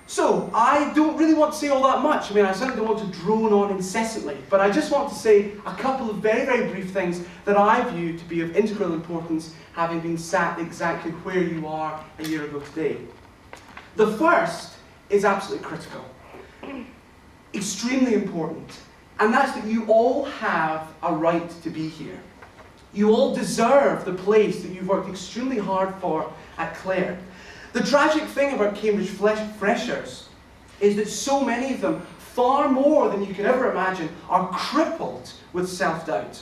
So, I don't really want to say all that much. I mean, I certainly don't want to drone on incessantly, but I just want to say a couple of very, very brief things that I view to be of integral importance, having been sat exactly where you are a year ago today. The first is absolutely critical, extremely important, and that's that you all have a right to be here. You all deserve the place that you've worked extremely hard for at Clare. The tragic thing about Cambridge freshers is that so many of them, far more than you could ever imagine, are crippled with self-doubt.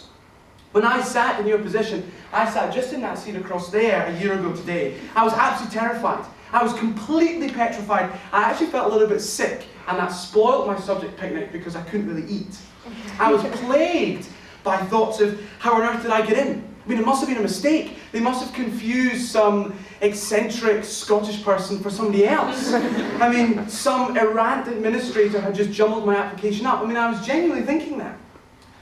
When I sat in your position, I sat just in that seat across there a year ago today. I was absolutely terrified. I was completely petrified. I actually felt a little bit sick, and that spoiled my subject picnic because I couldn't really eat. I was plagued by thoughts of, how on earth did I get in? I mean, it must have been a mistake. They must have confused some eccentric Scottish person for somebody else. I mean, some errant administrator had just jumbled my application up. I mean, I was genuinely thinking that.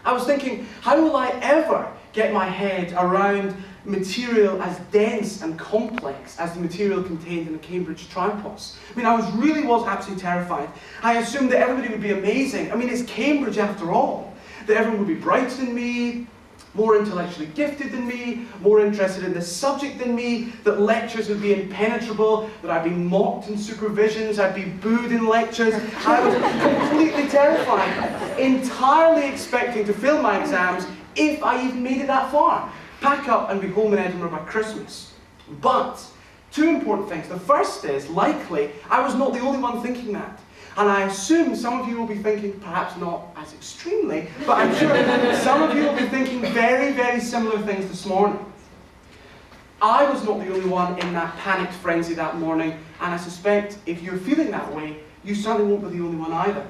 I was thinking, how will I ever get my head around material as dense and complex as the material contained in the Cambridge Tripos? I mean, I really was absolutely terrified. I assumed that everybody would be amazing. I mean, it's Cambridge after all. That everyone would be brighter than me, more intellectually gifted than me, more interested in this subject than me, that lectures would be impenetrable, that I'd be mocked in supervisions, I'd be booed in lectures. I was completely terrified, entirely expecting to fail my exams if I even made it that far. Pack up and be home in Edinburgh by Christmas. But, two important things. The first is, likely, I was not the only one thinking that. And I assume some of you will be thinking, perhaps not as extremely, but I'm sure some of you will be thinking very, very similar things this morning. I was not the only one in that panicked frenzy that morning, and I suspect if you're feeling that way, you certainly won't be the only one either.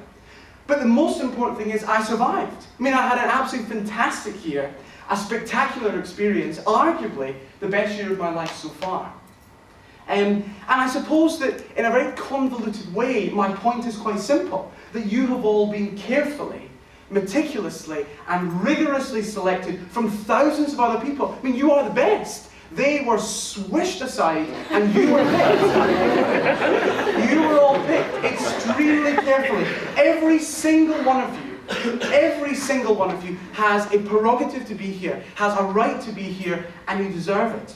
But the most important thing is I survived. I mean, I had an absolutely fantastic year, a spectacular experience, arguably the best year of my life so far. And I suppose that in a very convoluted way, my point is quite simple, that you have all been carefully, meticulously, and rigorously selected from thousands of other people. I mean, you are the best. They were swished aside, and you were picked. You were all picked extremely carefully. Every single one of you has a prerogative to be here, has a right to be here, and you deserve it.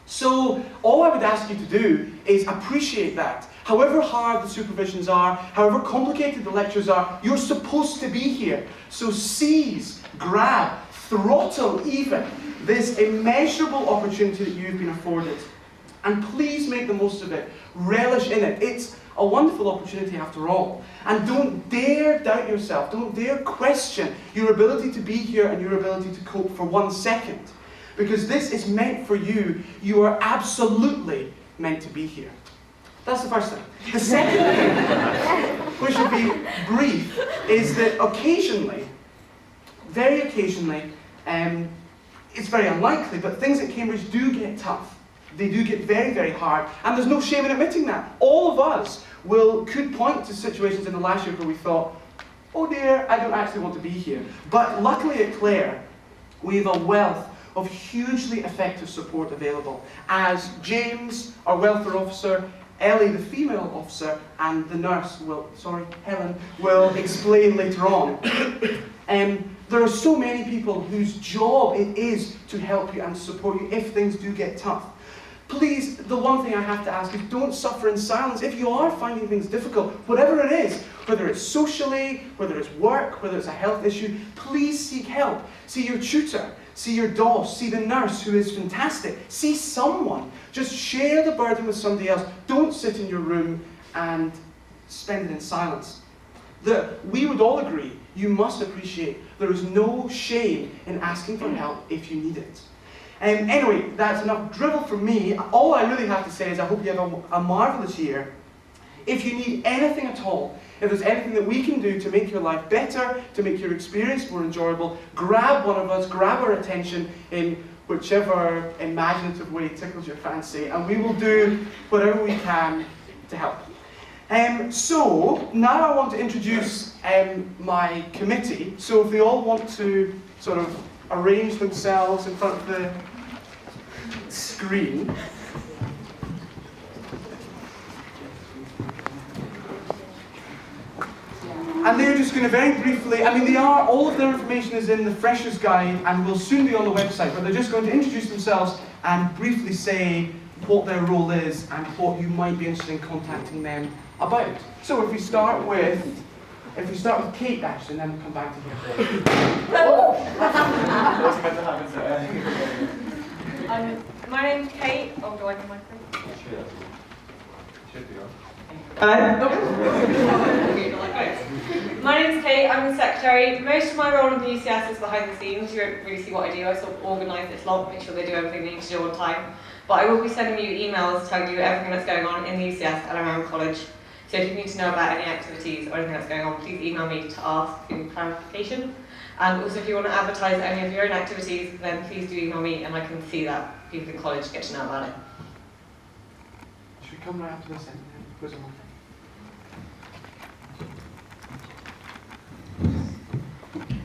So, all I would ask you to do is appreciate that. However hard the supervisions are, however complicated the lectures are, you're supposed to be here. So seize, grab, throttle even this immeasurable opportunity that you've been afforded. And please make the most of it. Relish in it. It's a wonderful opportunity after all. And don't dare doubt yourself. Don't dare question your ability to be here and your ability to cope for 1 second. Because this is meant for you. You are absolutely meant to be here. That's the first thing. The second thing, which will be brief, is that occasionally, very occasionally, it's very unlikely, but things at Cambridge do get tough. They do get very, very hard, and there's no shame in admitting that. All of us could point to situations in the last year where we thought, oh dear, I don't actually want to be here. But luckily at Clare, we have a wealth of hugely effective support available, as James, our welfare officer, Ellie, the female officer, and the nurse Helen, will explain later on. There are so many people whose job it is to help you and support you if things do get tough. Please, the one thing I have to ask is don't suffer in silence. If you are finding things difficult, whatever it is, whether it's socially, whether it's work, whether it's a health issue, please seek help. See your tutor, see your DOS, see the nurse who is fantastic. See someone. Just share the burden with somebody else. Don't sit in your room and spend it in silence. We would all agree, you must appreciate there is no shame in asking for help if you need it. Anyway, that's enough drivel from me. All I really have to say is I hope you have a marvellous year. If you need anything at all, if there's anything that we can do to make your life better, to make your experience more enjoyable, grab one of us, grab our attention in whichever imaginative way tickles your fancy, and we will do whatever we can to help. So, now I want to introduce my committee. So if they all want to sort of arrange themselves in front of the screen. And they're just going to very briefly, I mean, all of their information is in the Freshers Guide and will soon be on the website, but they're just going to introduce themselves and briefly say what their role is and what you might be interested in contacting them about. So if we start with Kate, actually, and then we'll come back to you. What's meant to happen to my name's Kate. Oh, do I have my phone? Should be on. Hello. My name's Kate, I'm the secretary. Most of my role in the UCS is behind the scenes. You don't really see what I do. I sort of organise this lot, make sure they do everything they need to do on time. But I will be sending you emails telling you everything that's going on in the UCS and around college. So if you need to know about any activities or anything that's going on, please email me to ask for clarification. And also if you want to advertise any of your own activities, then please do email me and I can see that people in college get to know about it. Should we come right after this then?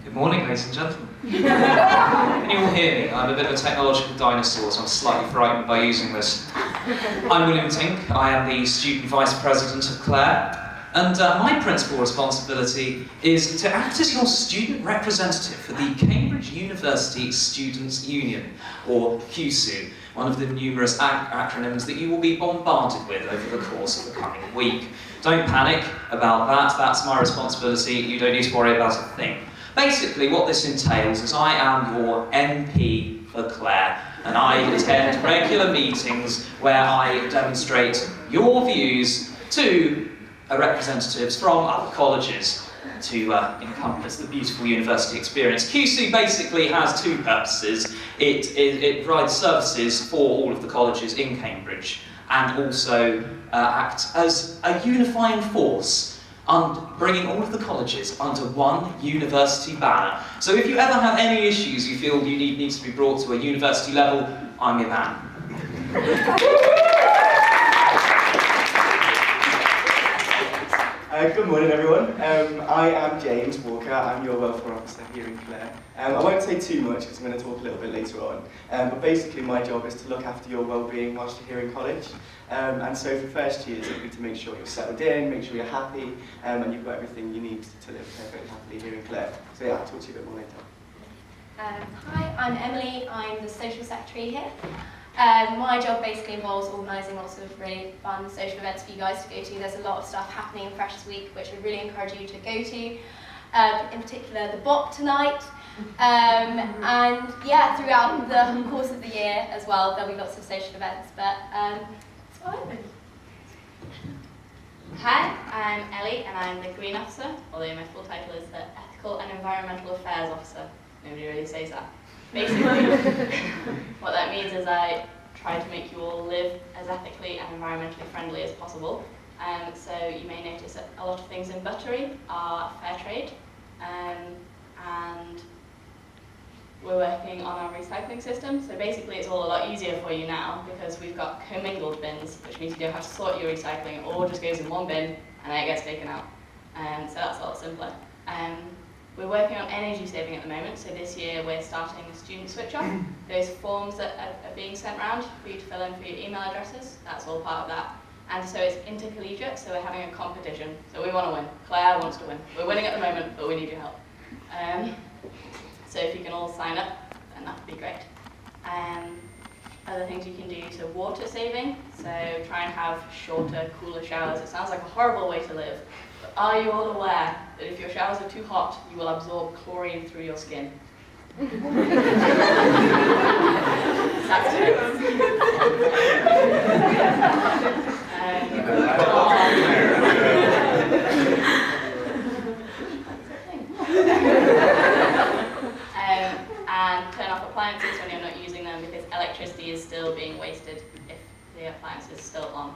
Good morning, ladies and gentlemen. Can you all hear me? I'm a bit of a technological dinosaur, so I'm slightly frightened by using this. I'm William Tink. I am the Student Vice President of Clare, and my principal responsibility is to act as your student representative for the Cambridge University Students' Union, or QSU, one of the numerous acronyms that you will be bombarded with over the course of the coming week. Don't panic about that, that's my responsibility, you don't need to worry about a thing. Basically, what this entails is I am your MP for Clare, and I attend regular meetings where I demonstrate your views to representatives from other colleges to encompass the beautiful university experience. QC basically has two purposes. It provides services for all of the colleges in Cambridge and also acts as a unifying force, bringing all of the colleges under one university banner. So if you ever have any issues you feel you need to be brought to a university level, I'm your man. Good morning, everyone. I am James Walker. I'm your welfare officer here in Clare. I won't say too much because I'm going to talk a little bit later on. But basically, my job is to look after your well-being whilst you're here in college. And so for first years, it'll be to make sure you're settled in, make sure you're happy, and you've got everything you need to live perfectly happily here in Clare. So yeah, I'll talk to you a bit more later. Hi, I'm Emily. I'm the social secretary here. My job basically involves organising lots of really fun social events for you guys to go to. There's a lot of stuff happening in Freshers Week, which we really encourage you to go to. In particular, the BOP tonight. And yeah, throughout the course of the year as well, there'll be lots of social events. But it's fine. Hi, I'm Ellie and I'm the Green Officer, although my full title is the Ethical and Environmental Affairs Officer. Nobody really says that. Basically, what that means is I try to make you all live as ethically and environmentally friendly as possible. So you may notice that a lot of things in Buttery are fair trade, and we're working on our recycling system. So basically it's all a lot easier for you now because we've got commingled bins, which means you don't have to sort your recycling. It all just goes in one bin and then it gets taken out. So that's a lot simpler. We're working on energy saving at the moment, so this year we're starting a student switch off. Those forms that are being sent around for you to fill in for your email addresses, that's all part of that. And so it's intercollegiate, so we're having a competition. So we want to win. Clare wants to win. We're winning at the moment, but we need your help. So if you can all sign up, then that would be great. Other things you can do, so water saving. So try and have shorter, cooler showers. It sounds like a horrible way to live. But are you all aware that if your showers are too hot, you will absorb chlorine through your skin? That's true. And turn off appliances when you're not using them because electricity is still being wasted if the appliance is still on.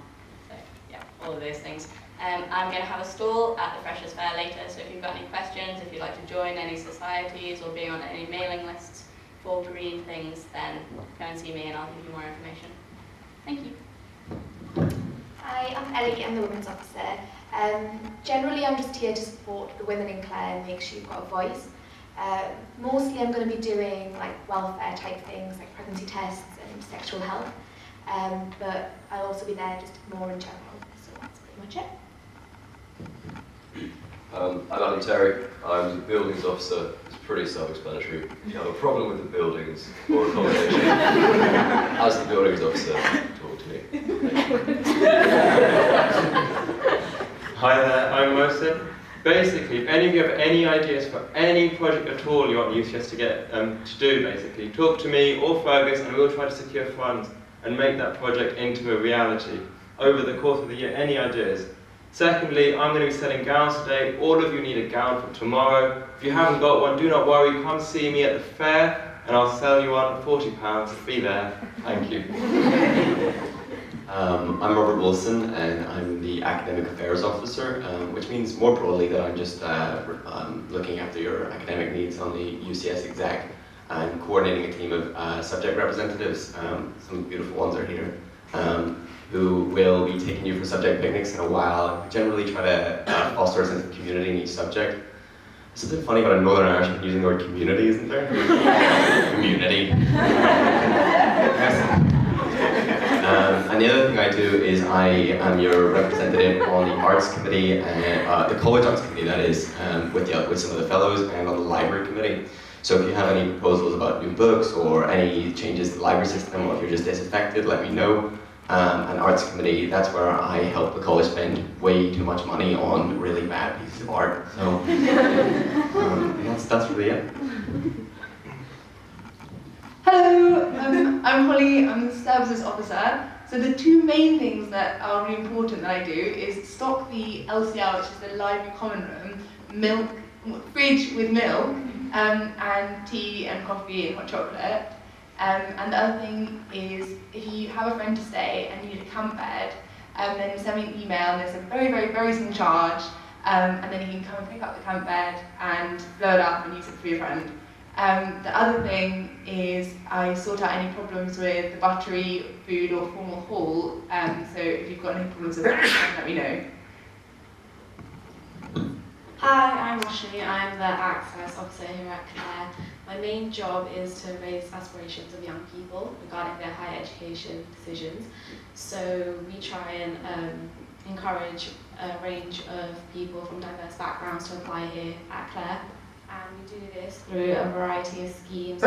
So yeah, all of those things. I'm going to have a stall at the Freshers Fair later, so if you've got any questions, if you'd like to join any societies or be on any mailing lists for green things, then come and see me and I'll give you more information. Thank you. Hi, I'm Ellie, I'm the Women's Officer. Generally I'm just here to support the women in Clare and make sure you've got a voice. Mostly I'm going to be doing like welfare type things like pregnancy tests and sexual health, but I'll also be there just more in general, so that's pretty much it. I'm I'm Terry. I'm the buildings officer. It's pretty self-explanatory. If you have a problem with the buildings or accommodation, as the buildings officer, talk to me. Hi there, I'm Wilson. Basically, if any of you have any ideas for any project at all you want UCS to get to do, basically, talk to me or Fergus and we'll try to secure funds and make that project into a reality over the course of the year. Any ideas? Secondly, I'm going to be selling gowns today. All of you need a gown for tomorrow. If you haven't got one, do not worry. Come see me at the fair and I'll sell you one for £40. Be there. Thank you. I'm Robert Wilson and I'm the Academic Affairs Officer, which means more broadly that I'm just looking after your academic needs on the UCS exec and coordinating a team of subject representatives. Some beautiful ones are here, who will be taking you for subject picnics in a while. We generally try to foster a sense of community in each subject. It's something funny about a Northern Irishman using the word community, isn't there? Community. And the other thing I do is I am your representative on the Arts Committee, the College Arts Committee that is, with some of the fellows, and on the Library Committee. So if you have any proposals about new books or any changes to the library system, or if you're just disaffected, let me know. And Arts Committee, that's where I help the college spend way too much money on really bad pieces of art. So that's really it. Hello, I'm Holly, I'm the Services Officer. So the two main things that are really important that I do is stock the LCR, which is the Library Common Room, fridge with milk, and tea and coffee and hot chocolate. And the other thing is, if you have a friend to stay and you need a camp bed, then send me an email and there's a very, very, very small charge, and then you can come and pick up the camp bed and blow it up and use it for your friend. The other thing is I sort out any problems with the buttery, food or formal hall, so if you've got any problems with that, let me know. Hi, I'm Roshni. I'm the Access Officer here at Clare. My main job is to raise aspirations of young people regarding their higher education decisions. So we try and encourage a range of people from diverse backgrounds to apply here at Clare. And we do this through a variety of schemes,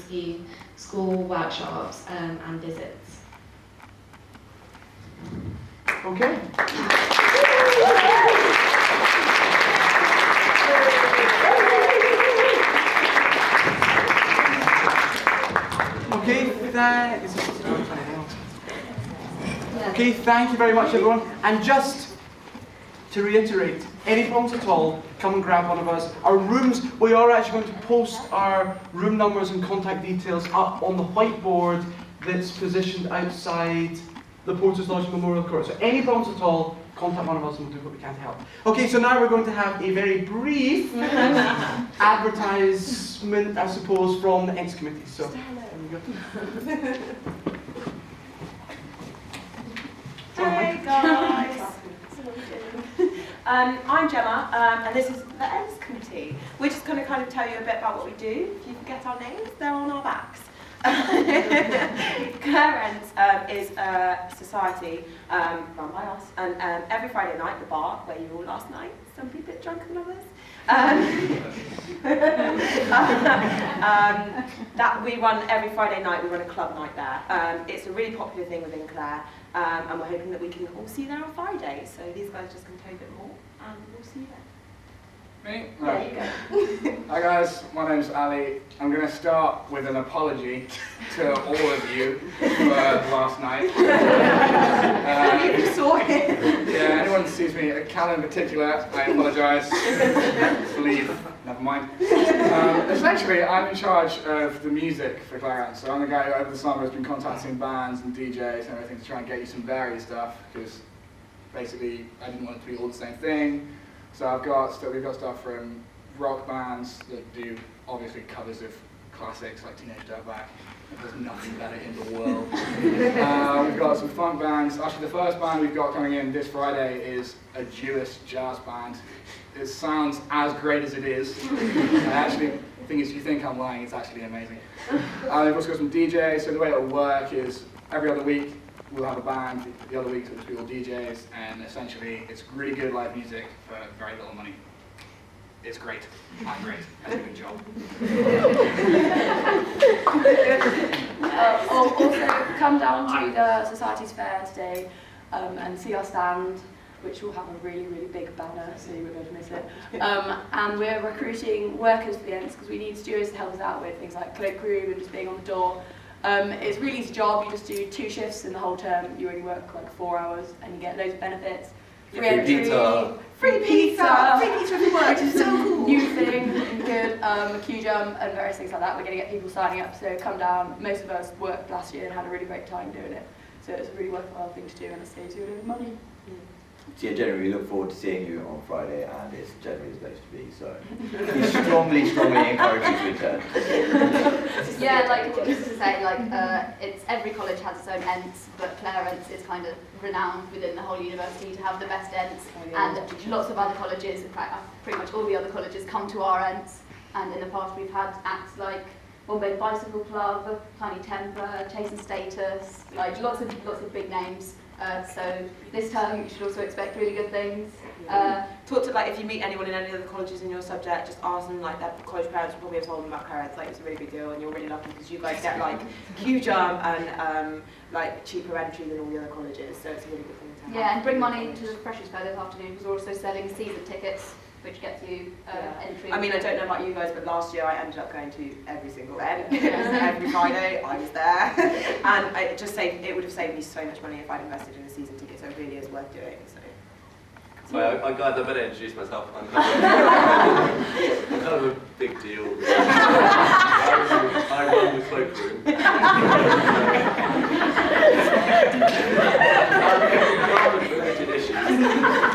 scheme, school workshops and visits. Okay. Okay, thank you very much, everyone. And just to reiterate, any problems at all, come and grab one of us. Our rooms, we are actually going to post our room numbers and contact details up on the whiteboard that's positioned outside the Porters Lodge Memorial Court. So any problems at all, contact one of us and we'll do what we can to help. Okay, so now we're going to have a very brief advertisement, I suppose, from the X Committee. So, there we go. Hey guys! I'm Gemma, and this is the X Committee. We're just going to kind of tell you a bit about what we do. If you forget our names, they're on our backs. Clare is a society run by us, and every Friday night, the bar where you were all last night, some people a bit drunker than others, that we run every Friday night. We run a club night there. It's a really popular thing within Clare, and we're hoping that we can all see you there on Friday. So these guys are just going to tell you a bit more, and we'll see you there. Me? There you go. Hi guys, my name's Ali. I'm going to start with an apology to all of you for last night. You saw it. Yeah, anyone who sees me, Cal in particular, I apologise. Believe, never mind. Essentially, I'm in charge of the music for Clare. So I'm the guy who over the summer has been contacting bands and DJs and everything to try and get you some varied stuff, because basically I didn't want it to be all the same thing. So we've got stuff from rock bands that do obviously covers of classics like Teenage Dirtbag. There's nothing better in the world. We've got some funk bands. Actually, the first band we've got coming in this Friday is a Jewish jazz band. It sounds as great as it is. And actually, the thing is, you think I'm lying, it's actually amazing. We've also got some DJs. So the way it'll work is every other week we'll have a band, the other weeks it'll just be all DJs, and essentially it's really good live music for very little money. it's great. I'm great. I do a good job. Also, come down to the Society's Fair today and see our stand, which will have a really, really big banner, so you won't be able to miss it. And we're recruiting workers for the ends because we need stewards to help us out with things like cloakroom and just being on the door. It's a really easy job. You just do 2 shifts in the whole term. You only work like 4 hours and you get loads of benefits. Free entry, free pizza every work, which is so cool. New thing, good, a queue jump and various things like that. We're going to get people signing up, so come down. Most of us worked last year and had a really great time doing it. So it's a really worthwhile thing to do and it saves you a little money. So yeah, generally we look forward to seeing you on Friday, and it's generally the place to be, so we strongly encourage you to attend. Yeah, like just to say, like it's every college has its own ents, but Clare Ents is kind of renowned within the whole university to have the best ents, and lots of other colleges, in fact pretty much all the other colleges come to our ents, and in the past we've had acts like Bombay Bicycle Club, Tiny Temper, Chase and Status, like lots of big names. So this term you should also expect really good things. Talk to, like, if you meet anyone in any of the colleges in your subject, just ask them, like, their college parents will probably have told them about Clare. It's like, it's a really big deal, and you're really lucky because you guys get like queue jump and like cheaper entry than all the other colleges, so it's a really good thing to have. Yeah, and bring money to the Freshers Fair this afternoon because we're also selling season tickets, which gets you entry. I mean, I don't know about you guys, but last year I ended up going to every single event. Every Friday I was there, and it would have saved me so much money if I'd invested in a season ticket. So it really is worth doing. So I better introduce myself. I'm kind of a big deal. I run the cloakroom. Related issues.